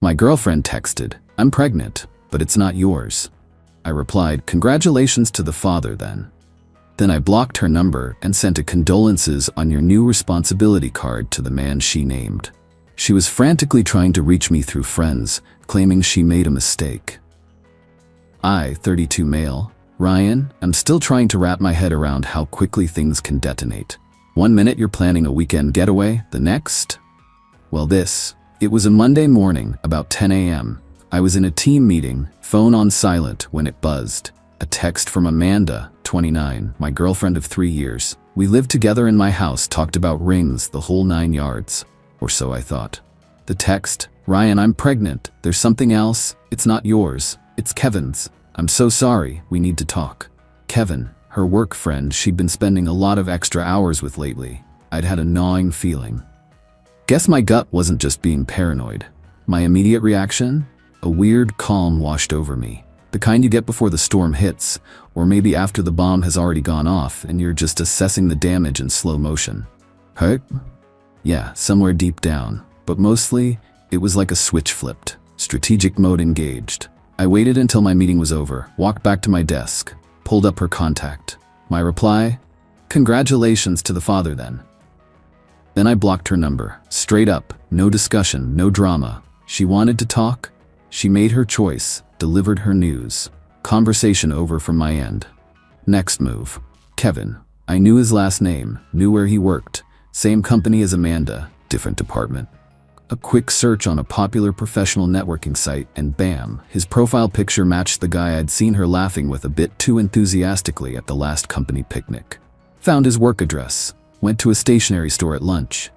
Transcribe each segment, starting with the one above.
My girlfriend texted, "I'm pregnant, but it's not yours." I replied, "Congratulations to the father then." Then I blocked her number and sent a condolences on your new responsibility card to the man she named. She was frantically trying to reach me through friends, claiming she made a mistake. I, 32 male, Ryan, am still trying to wrap my head around how quickly things can detonate. One minute you're planning a weekend getaway, the next? Well, it was a Monday morning, about 10 a.m. I was in a team meeting, phone on silent, when it buzzed. A text from Amanda, 29, my girlfriend of 3 years. We lived together in my house, talked about rings, the whole 9 yards. Or so I thought. The text, "Ryan, I'm pregnant. There's something else. It's not yours. It's Kevin's. I'm so sorry. We need to talk." Kevin, her work friend she'd been spending a lot of extra hours with lately. I'd had a gnawing feeling. Guess my gut wasn't just being paranoid. My immediate reaction? A weird calm washed over me. The kind you get before the storm hits, or maybe after the bomb has already gone off and you're just assessing the damage in slow motion. Hurt? Yeah, somewhere deep down. But mostly, it was like a switch flipped. Strategic mode engaged. I waited until my meeting was over, walked back to my desk, pulled up her contact. My reply? "Congratulations to the father then." Then I blocked her number. Straight up, no discussion, no drama. She wanted to talk. She made her choice, delivered her news. Conversation over from my end. Next move. Kevin. I knew his last name, knew where he worked. Same company as Amanda, different department. A quick search on a popular professional networking site and bam, his profile picture matched the guy I'd seen her laughing with a bit too enthusiastically at the last company picnic. Found his work address. Went to a stationery store at lunch.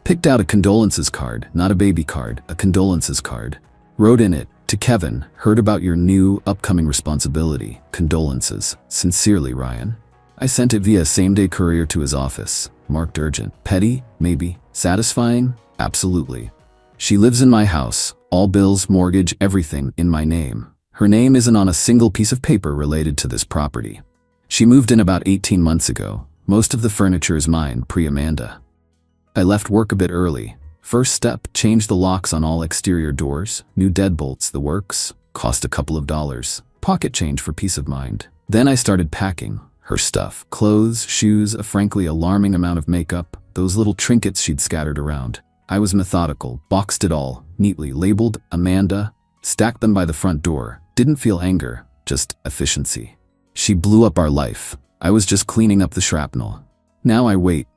Picked out a condolences card, not a baby card, a condolences card. Wrote in it, "To Kevin, heard about your new, upcoming responsibility. Condolences. Sincerely, Ryan." I sent it via same-day courier to his office. Marked urgent. Petty? Maybe. Satisfying? Absolutely. She lives in my house. All bills, mortgage, everything in my name. Her name isn't on a single piece of paper related to this property. She moved in about 18 months ago. Most of the furniture is mine, pre-Amanda. I left work a bit early. First step, change the locks on all exterior doors. New deadbolts, the works. Cost a couple of dollars. Pocket change for peace of mind. Then I started packing. Her stuff. Clothes, shoes, a frankly alarming amount of makeup. Those little trinkets she'd scattered around. I was methodical, boxed it all, neatly labeled Amanda, stacked them by the front door. Didn't feel anger, just efficiency. She blew up our life. I was just cleaning up the shrapnel. Now I wait.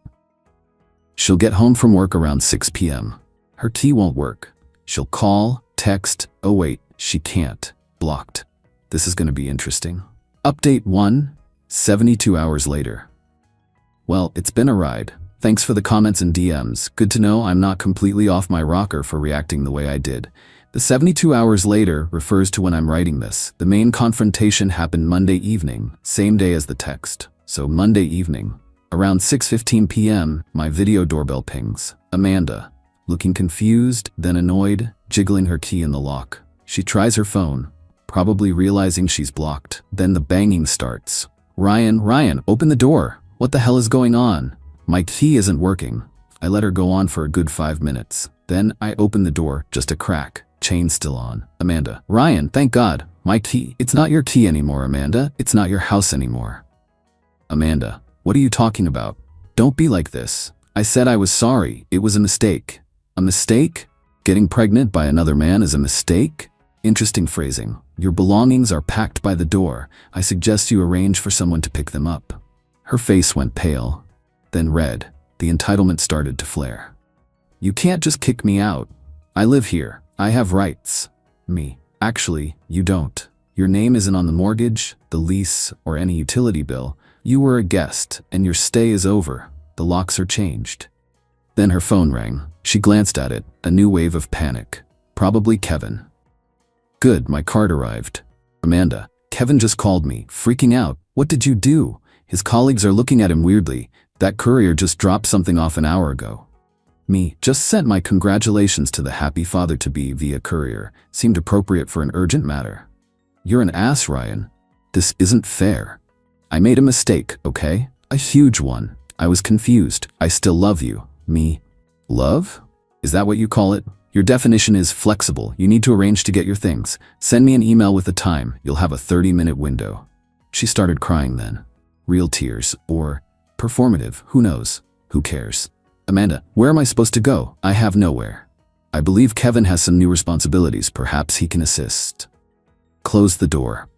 She'll get home from work around 6 p.m. Her tea won't work. She'll call, text, oh wait, she can't. Blocked. This is gonna be interesting. Update 1, 72 hours later. Well, it's been a ride. Thanks for the comments and DMs. Good to know I'm not completely off my rocker for reacting the way I did. The 72 hours later refers to when I'm writing this. The main confrontation happened Monday evening, same day as the text. So Monday evening. Around 6:15 p.m., my video doorbell pings. Amanda. Looking confused, then annoyed, jiggling her key in the lock. She tries her phone, probably realizing she's blocked. Then the banging starts. Ryan, open the door. What the hell is going on? My key isn't working. I let her go on for a good 5 minutes. Then I open the door, just a crack. Chain still on. Amanda. Ryan, thank God. My key. It's not your key anymore, Amanda. It's not your house anymore. Amanda. What are you talking about? Don't be like this. I said I was sorry. It was a mistake. A mistake? Getting pregnant by another man is a mistake? Interesting phrasing. Your belongings are packed by the door. I suggest you arrange for someone to pick them up. Her face went pale, then red. The entitlement started to flare. You can't just kick me out. I live here. I have rights. Me. Actually, you don't. Your name isn't on the mortgage, the lease, or any utility bill. You were a guest, and your stay is over. The locks are changed. Then her phone rang. She glanced at it, a new wave of panic. Probably Kevin. Good, my card arrived. Amanda. Kevin just called me, freaking out. What did you do? His colleagues are looking at him weirdly. That courier just dropped something off an hour ago. Me. Just sent my congratulations to the happy father-to-be via courier. Seemed appropriate for an urgent matter. You're an ass, Ryan. This isn't fair. I made a mistake, okay? A huge one. I was confused. I still love you. Me. Love? Is that what you call it? Your definition is flexible. You need to arrange to get your things. Send me an email with the time. You'll have a 30-minute window. She started crying then. Real tears, or performative, who knows? Who cares? Amanda, where am I supposed to go? I have nowhere. I believe Kevin has some new responsibilities. Perhaps he can assist. Close the door.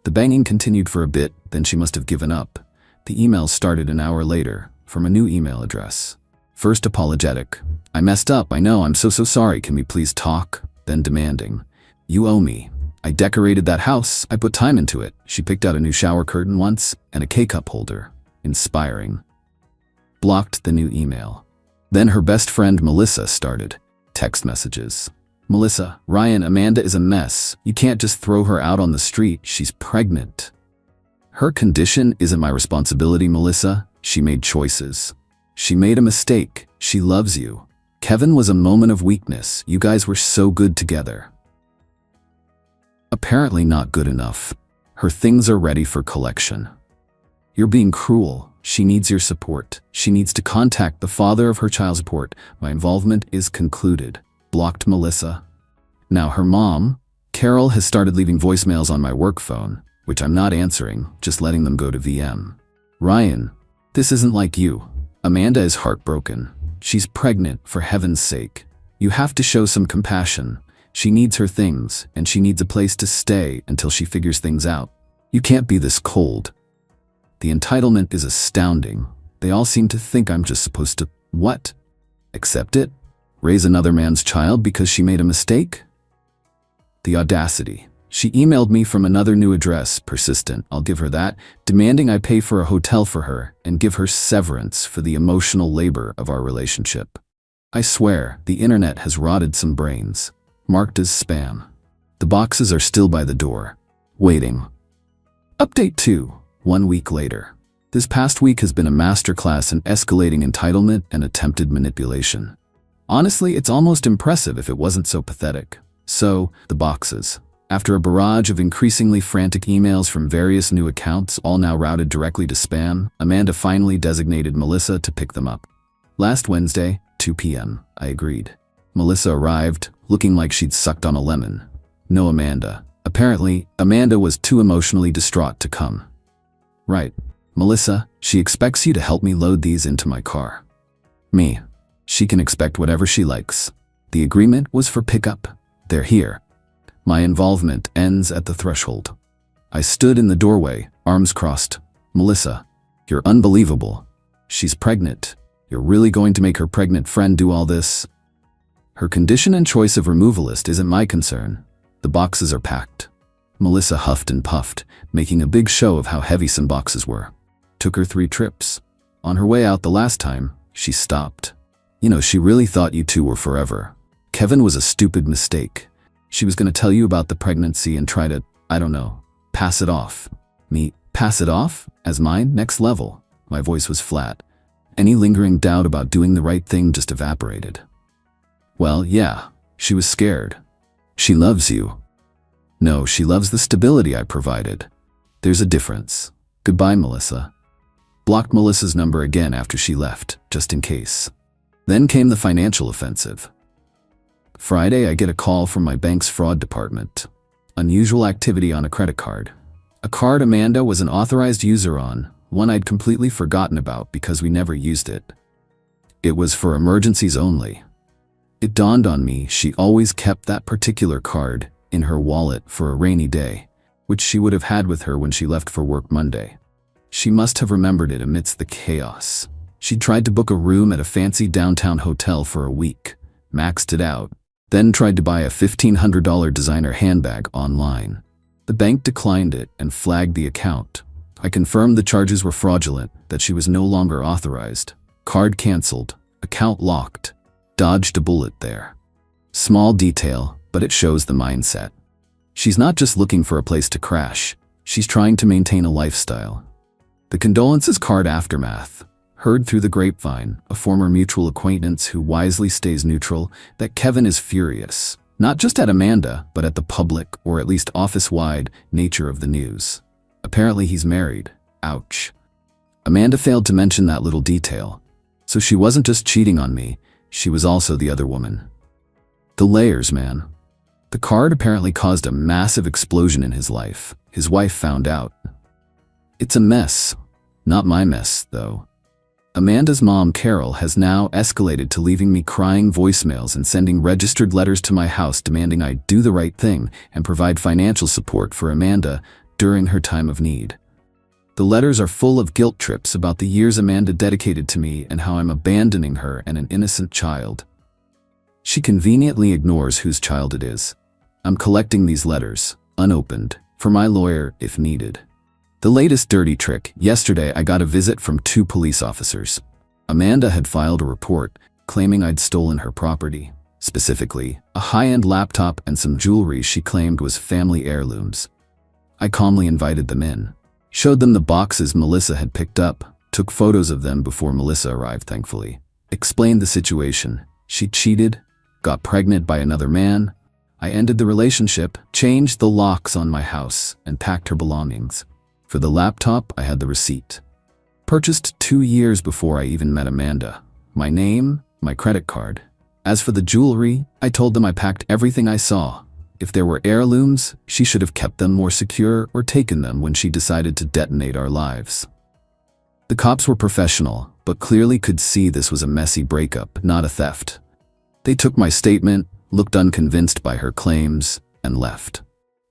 The banging continued for a bit, then she must have given up. The email started an hour later, from a new email address. First apologetic. I messed up, I know, I'm so sorry, can we please talk? Then demanding. You owe me. I decorated that house, I put time into it. She picked out a new shower curtain once, and a K-cup holder. Inspiring. Blocked the new email. Then her best friend Melissa started. Text messages. Melissa, Ryan, Amanda is a mess. You can't just throw her out on the street, she's pregnant. Her condition isn't my responsibility, Melissa. She made choices. She made a mistake. She loves you. Kevin was a moment of weakness. You guys were so good together. Apparently not good enough. Her things are ready for collection. You're being cruel. She needs your support. She needs to contact the father of her child support. My involvement is concluded. Blocked Melissa. Now her mom, Carol, has started leaving voicemails on my work phone, which I'm not answering, just letting them go to VM. Ryan, this isn't like you. Amanda is heartbroken. She's pregnant, for heaven's sake. You have to show some compassion. She needs her things, and she needs a place to stay until she figures things out. You can't be this cold. The entitlement is astounding. They all seem to think I'm just supposed to, what? Accept it? Raise another man's child because she made a mistake? The audacity. She emailed me from another new address, persistent, I'll give her that, demanding I pay for a hotel for her and give her severance for the emotional labor of our relationship. I swear, the internet has rotted some brains. Marked as spam. The boxes are still by the door. Waiting. Update 2. 1 week later. This past week has been a masterclass in escalating entitlement and attempted manipulation. Honestly, it's almost impressive if it wasn't so pathetic. So, the boxes. After a barrage of increasingly frantic emails from various new accounts, all now routed directly to spam, Amanda finally designated Melissa to pick them up. Last Wednesday, 2 p.m., I agreed. Melissa arrived, looking like she'd sucked on a lemon. No Amanda. Apparently, Amanda was too emotionally distraught to come. Right. Melissa, she expects you to help me load these into my car. Me. She can expect whatever she likes. The agreement was for pickup. They're here. My involvement ends at the threshold. I stood in the doorway, arms crossed. Melissa, you're unbelievable. She's pregnant. You're really going to make her pregnant friend do all this? Her condition and choice of removalist isn't my concern. The boxes are packed. Melissa huffed and puffed, making a big show of how heavy some boxes were. Took her 3 trips. On her way out the last time, she stopped. You know, she really thought you two were forever. Kevin was a stupid mistake. She was going to tell you about the pregnancy and try to, I don't know, pass it off. Me, pass it off? As mine? Next level. My voice was flat. Any lingering doubt about doing the right thing just evaporated. Well, yeah, she was scared. She loves you. No, she loves the stability I provided. There's a difference. Goodbye, Melissa. Blocked Melissa's number again after she left, just in case. Then came the financial offensive. Friday, I get a call from my bank's fraud department. Unusual activity on a credit card. A card Amanda was an authorized user on, one I'd completely forgotten about because we never used it. It was for emergencies only. It dawned on me she always kept that particular card in her wallet for a rainy day, which she would have had with her when she left for work Monday. She must have remembered it amidst the chaos. She tried to book a room at a fancy downtown hotel for a week, maxed it out, then tried to buy a $1,500 designer handbag online. The bank declined it and flagged the account. I confirmed the charges were fraudulent, that she was no longer authorized. Card canceled, account locked. Dodged a bullet there. Small detail, but it shows the mindset. She's not just looking for a place to crash, she's trying to maintain a lifestyle. The condolences card aftermath. Heard through the grapevine, a former mutual acquaintance who wisely stays neutral, that Kevin is furious, not just at Amanda, but at the public, or at least office-wide, nature of the news. Apparently he's married. Ouch. Amanda failed to mention that little detail. So she wasn't just cheating on me, she was also the other woman. The layers, man. The card apparently caused a massive explosion in his life. His wife found out. It's a mess. Not my mess, though. Amanda's mom, Carol, has now escalated to leaving me crying voicemails and sending registered letters to my house demanding I do the right thing and provide financial support for Amanda during her time of need. The letters are full of guilt trips about the years Amanda dedicated to me and how I'm abandoning her and an innocent child. She conveniently ignores whose child it is. I'm collecting these letters, unopened, for my lawyer if needed. The latest dirty trick: yesterday I got a visit from 2 police officers. Amanda had filed a report claiming I'd stolen her property, specifically a high-end laptop and some jewelry she claimed was family heirlooms. I calmly invited them in, showed them the boxes Melissa had picked up, took photos of them before Melissa arrived thankfully, explained the situation. She cheated, got pregnant by another man. I ended the relationship, changed the locks on my house, and packed her belongings. For the laptop, I had the receipt. Purchased 2 years before I even met Amanda. My name, my credit card. As for the jewelry, I told them I packed everything I saw. If there were heirlooms, she should have kept them more secure or taken them when she decided to detonate our lives. The cops were professional, but clearly could see this was a messy breakup, not a theft. They took my statement, looked unconvinced by her claims, and left.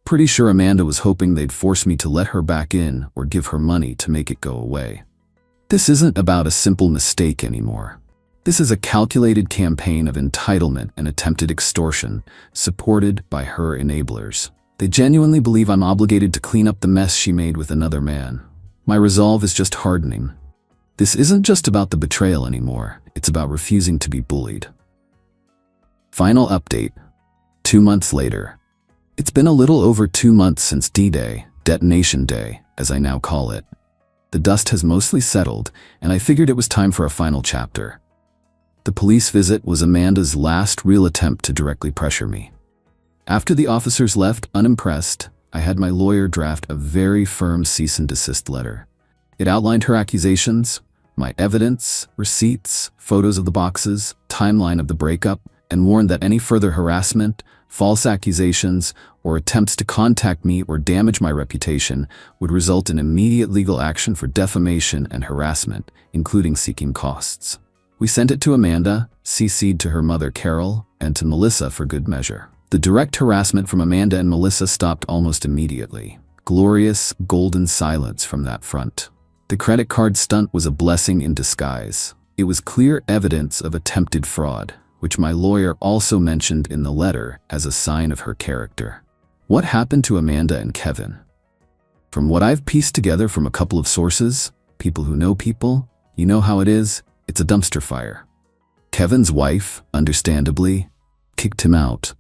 Pretty sure Amanda was hoping they'd force me to let her back in or give her money to make it go away. This isn't about a simple mistake anymore. This is a calculated campaign of entitlement and attempted extortion, supported by her enablers. They genuinely believe I'm obligated to clean up the mess she made with another man. My resolve is just hardening. This isn't just about the betrayal anymore. It's about refusing to be bullied. Final update. 2 months later. It's been a little over 2 months since D-Day, Detonation Day, as I now call it. The dust has mostly settled, and I figured it was time for a final chapter. The police visit was Amanda's last real attempt to directly pressure me. After the officers left unimpressed, I had my lawyer draft a very firm cease and desist letter. It outlined her accusations, my evidence, receipts, photos of the boxes, timeline of the breakup, and warned that any further harassment, false accusations, or attempts to contact me or damage my reputation would result in immediate legal action for defamation and harassment, including seeking costs. We sent it to Amanda, CC'd to her mother Carol, and to Melissa for good measure. The direct harassment from Amanda and Melissa stopped almost immediately. Glorious, golden silence from that front. The credit card stunt was a blessing in disguise. It was clear evidence of attempted fraud, which my lawyer also mentioned in the letter as a sign of her character. What happened to Amanda and Kevin? From what I've pieced together from a couple of sources, people who know people, you know how it is, it's a dumpster fire. Kevin's wife, understandably, kicked him out.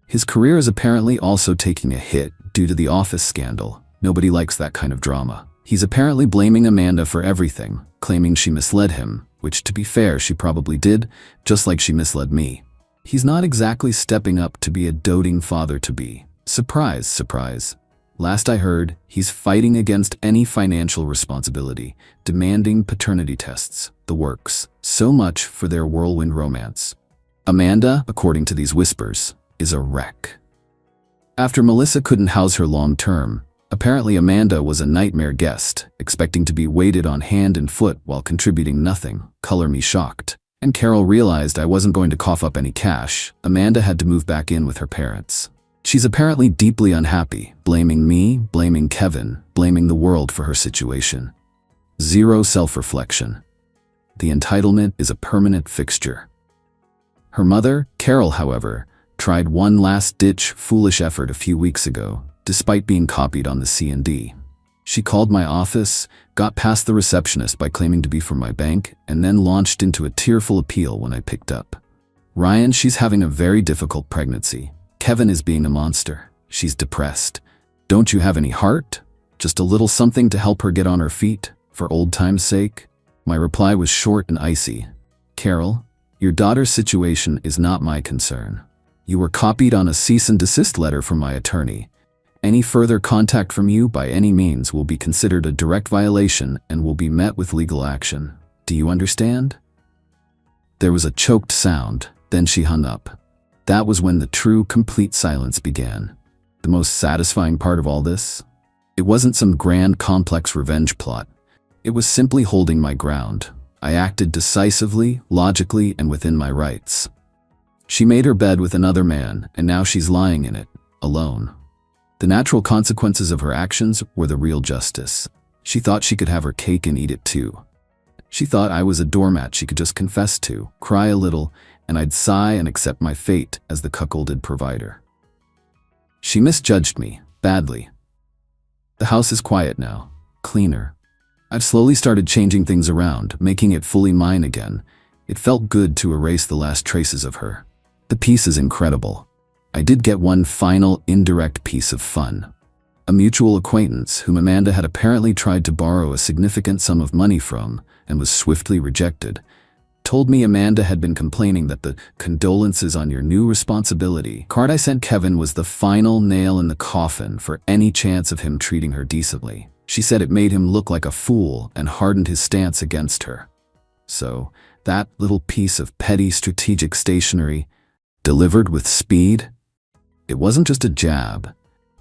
His career is apparently also taking a hit due to the office scandal. Nobody likes that kind of drama. He's apparently blaming Amanda for everything, claiming she misled him, which to be fair she probably did, just like she misled me. He's not exactly stepping up to be a doting father-to-be. Surprise, surprise. Last I heard, he's fighting against any financial responsibility, demanding paternity tests, the works. So much for their whirlwind romance. Amanda, according to these whispers, is a wreck. After Melissa couldn't house her long-term, apparently Amanda was a nightmare guest, expecting to be waited on hand and foot while contributing nothing. Color me shocked. And Carol realized I wasn't going to cough up any cash. Amanda had to move back in with her parents. She's apparently deeply unhappy, blaming me, blaming Kevin, blaming the world for her situation. Zero self-reflection. The entitlement is a permanent fixture. Her mother, Carol, however, tried one last-ditch, foolish effort a few weeks ago, despite being copied on the C&D. She called my office, got past the receptionist by claiming to be from my bank, and then launched into a tearful appeal when I picked up. Ryan, she's having a very difficult pregnancy. Kevin is being a monster. She's depressed. Don't you have any heart? Just a little something to help her get on her feet, for old time's sake? My reply was short and icy. Carol, your daughter's situation is not my concern. You were copied on a cease and desist letter from my attorney. Any further contact from you by any means will be considered a direct violation and will be met with legal action. Do you understand? There was a choked sound, then she hung up. That was when the true, complete silence began. The most satisfying part of all this? It wasn't some grand, complex revenge plot. It was simply holding my ground. I acted decisively, logically, and within my rights. She made her bed with another man, and now she's lying in it, alone. The natural consequences of her actions were the real justice. She thought she could have her cake and eat it too. She thought I was a doormat she could just confess to, cry a little, and I'd sigh and accept my fate as the cuckolded provider. She misjudged me, badly. The house is quiet now, cleaner. I've slowly started changing things around, making it fully mine again. It felt good to erase the last traces of her. The peace is incredible. I did get one final, indirect piece of fun. A mutual acquaintance whom Amanda had apparently tried to borrow a significant sum of money from and was swiftly rejected, told me Amanda had been complaining that the condolences on your new responsibility card I sent Kevin was the final nail in the coffin for any chance of him treating her decently. She said it made him look like a fool and hardened his stance against her. So, that little piece of petty strategic stationery, delivered with speed? It wasn't just a jab.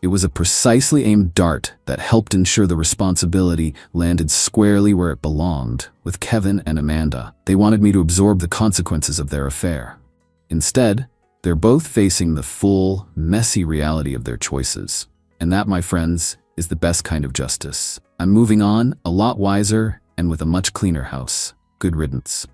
It was a precisely aimed dart that helped ensure the responsibility landed squarely where it belonged, with Kevin and Amanda. They wanted me to absorb the consequences of their affair. Instead, they're both facing the full, messy reality of their choices. And that, my friends, is the best kind of justice. I'm moving on, a lot wiser, and with a much cleaner house. Good riddance.